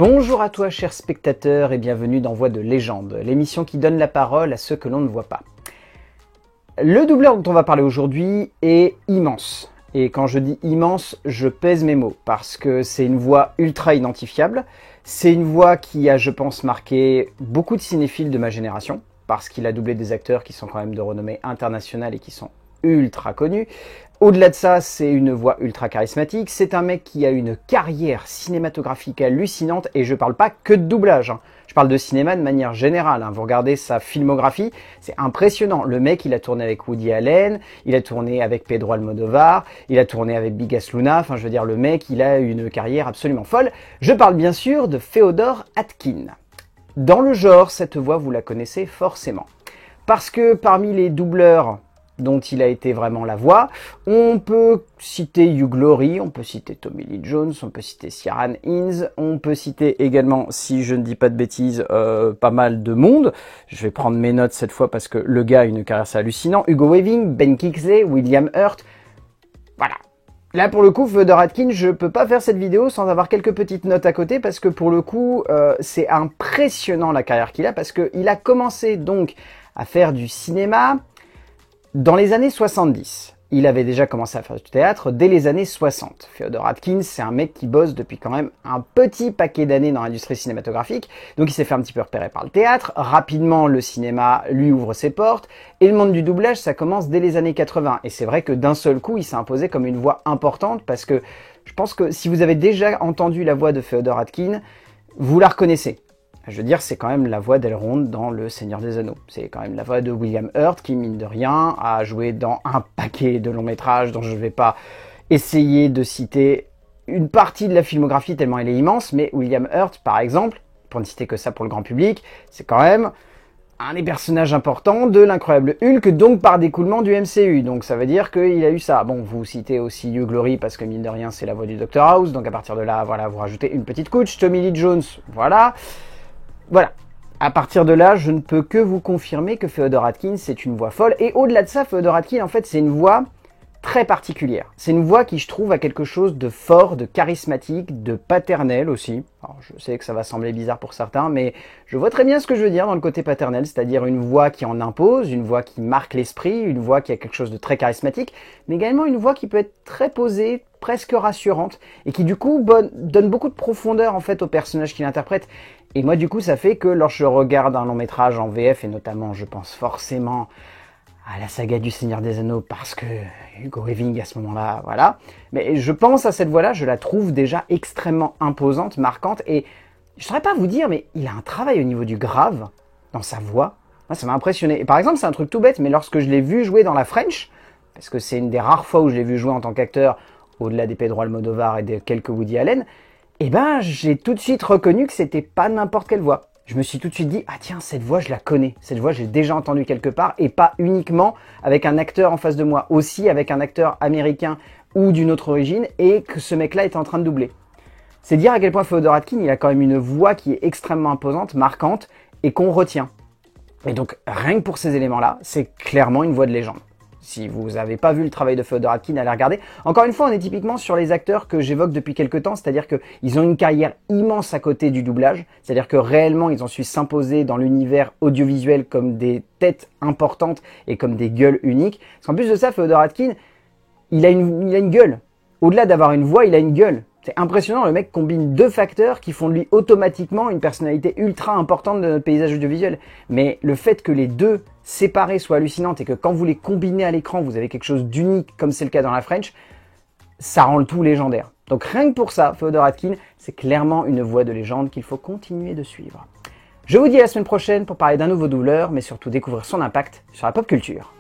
Bonjour à toi chers spectateurs et bienvenue dans Voix de légende, l'émission qui donne la parole à ceux que l'on ne voit pas. Le doubleur dont on va parler aujourd'hui est immense. Et quand je dis immense, je pèse mes mots parce que c'est une voix ultra identifiable. C'est une voix qui a, je pense, marqué beaucoup de cinéphiles de ma génération parce qu'il a doublé des acteurs qui sont quand même de renommée internationale et qui sont ultra connus. Au-delà de ça, c'est une voix ultra charismatique. C'est un mec qui a une carrière cinématographique hallucinante et je parle pas que de doublage. Je parle de cinéma de manière générale. Vous regardez sa filmographie, c'est impressionnant. Le mec, il a tourné avec Woody Allen, il a tourné avec Pedro Almodóvar, il a tourné avec Bigas Luna. Enfin, je veux dire, le mec, il a une carrière absolument folle. Je parle bien sûr de Féodor Atkine. Dans le genre, cette voix, vous la connaissez forcément. Parce que parmi les doubleurs dont il a été vraiment la voix, on peut citer Hugh Laurie, on peut citer Tommy Lee Jones, on peut citer Ciarán Hinds, on peut citer également, si je ne dis pas de bêtises, pas mal de monde. Je vais prendre mes notes cette fois parce que le gars a une carrière assez hallucinante. Hugo Weaving, Ben Kingsley, William Hurt, voilà. Là, pour le coup, Féodor Atkine, je peux pas faire cette vidéo sans avoir quelques petites notes à côté parce que pour le coup, c'est impressionnant la carrière qu'il a parce qu'il a commencé donc à faire du cinéma dans les années 70. Il avait déjà commencé à faire du théâtre dès les années 60. Féodor Atkine, c'est un mec qui bosse depuis quand même un petit paquet d'années dans l'industrie cinématographique, donc il s'est fait un petit peu repérer par le théâtre. Rapidement, le cinéma lui ouvre ses portes, et le monde du doublage, ça commence dès les années 80. Et c'est vrai que d'un seul coup, il s'est imposé comme une voix importante, parce que je pense que si vous avez déjà entendu la voix de Féodor Atkine, vous la reconnaissez. Je veux dire, c'est quand même la voix d'Elrond dans Le Seigneur des Anneaux. C'est quand même la voix de William Hurt qui, mine de rien, a joué dans un paquet de longs métrages dont je ne vais pas essayer de citer une partie de la filmographie tellement elle est immense, mais William Hurt, par exemple, pour ne citer que ça pour le grand public, c'est quand même un des personnages importants de l'incroyable Hulk, donc par découlement du MCU. Donc ça veut dire qu'il a eu ça. Bon, vous citez aussi Hugh Laurie parce que mine de rien, c'est la voix du Dr House, donc à partir de là, voilà, vous rajoutez une petite couche. Tommy Lee Jones, voilà. Voilà, à partir de là, je ne peux que vous confirmer que Féodor Atkine, c'est une voix folle. Et au-delà de ça, Féodor Atkine, en fait, c'est une voix très particulière. C'est une voix qui, je trouve, a quelque chose de fort, de charismatique, de paternel aussi. Alors, je sais que ça va sembler bizarre pour certains, mais je vois très bien ce que je veux dire dans le côté paternel, c'est-à-dire une voix qui en impose, une voix qui marque l'esprit, une voix qui a quelque chose de très charismatique, mais également une voix qui peut être très posée, presque rassurante, et qui du coup donne beaucoup de profondeur en fait au personnage qu'il interprète. Et moi du coup ça fait que lorsque je regarde un long métrage en VF, et notamment je pense forcément à la saga du Seigneur des Anneaux, parce que Hugo Weaving à ce moment-là, voilà. Mais je pense à cette voix-là, je la trouve déjà extrêmement imposante, marquante, et je ne saurais pas vous dire, mais il a un travail au niveau du grave, dans sa voix. Moi, ça m'a impressionné. Et par exemple, c'est un truc tout bête, mais lorsque je l'ai vu jouer dans La French, parce que c'est une des rares fois où je l'ai vu jouer en tant qu'acteur, au-delà des Pedro Almodóvar et de quelques Woody Allen, eh ben, j'ai tout de suite reconnu que c'était pas n'importe quelle voix. Je me suis tout de suite dit, ah tiens, cette voix, je la connais. Cette voix, j'ai déjà entendu quelque part, et pas uniquement avec un acteur en face de moi, aussi avec un acteur américain ou d'une autre origine, et que ce mec-là est en train de doubler. C'est dire à quel point Féodor Atkine, il a quand même une voix qui est extrêmement imposante, marquante, et qu'on retient. Et donc, rien que pour ces éléments-là, c'est clairement une voix de légende. Si vous n'avez pas vu le travail de Féodor Atkine, allez regarder. Encore une fois, on est typiquement sur les acteurs que j'évoque depuis quelques temps, c'est-à-dire qu'ils ont une carrière immense à côté du doublage, c'est-à-dire que réellement, ils ont su s'imposer dans l'univers audiovisuel comme des têtes importantes et comme des gueules uniques. Parce qu'en plus de ça, Féodor Atkine, il a une gueule. Au-delà d'avoir une voix, il a une gueule. C'est impressionnant, le mec combine deux facteurs qui font de lui automatiquement une personnalité ultra importante de notre paysage audiovisuel. Mais le fait que les deux séparés soient hallucinantes et que quand vous les combinez à l'écran, vous avez quelque chose d'unique, comme c'est le cas dans La French, ça rend le tout légendaire. Donc rien que pour ça, Féodor Atkine, c'est clairement une voix de légende qu'il faut continuer de suivre. Je vous dis à la semaine prochaine pour parler d'un nouveau doubleur, mais surtout découvrir son impact sur la pop culture.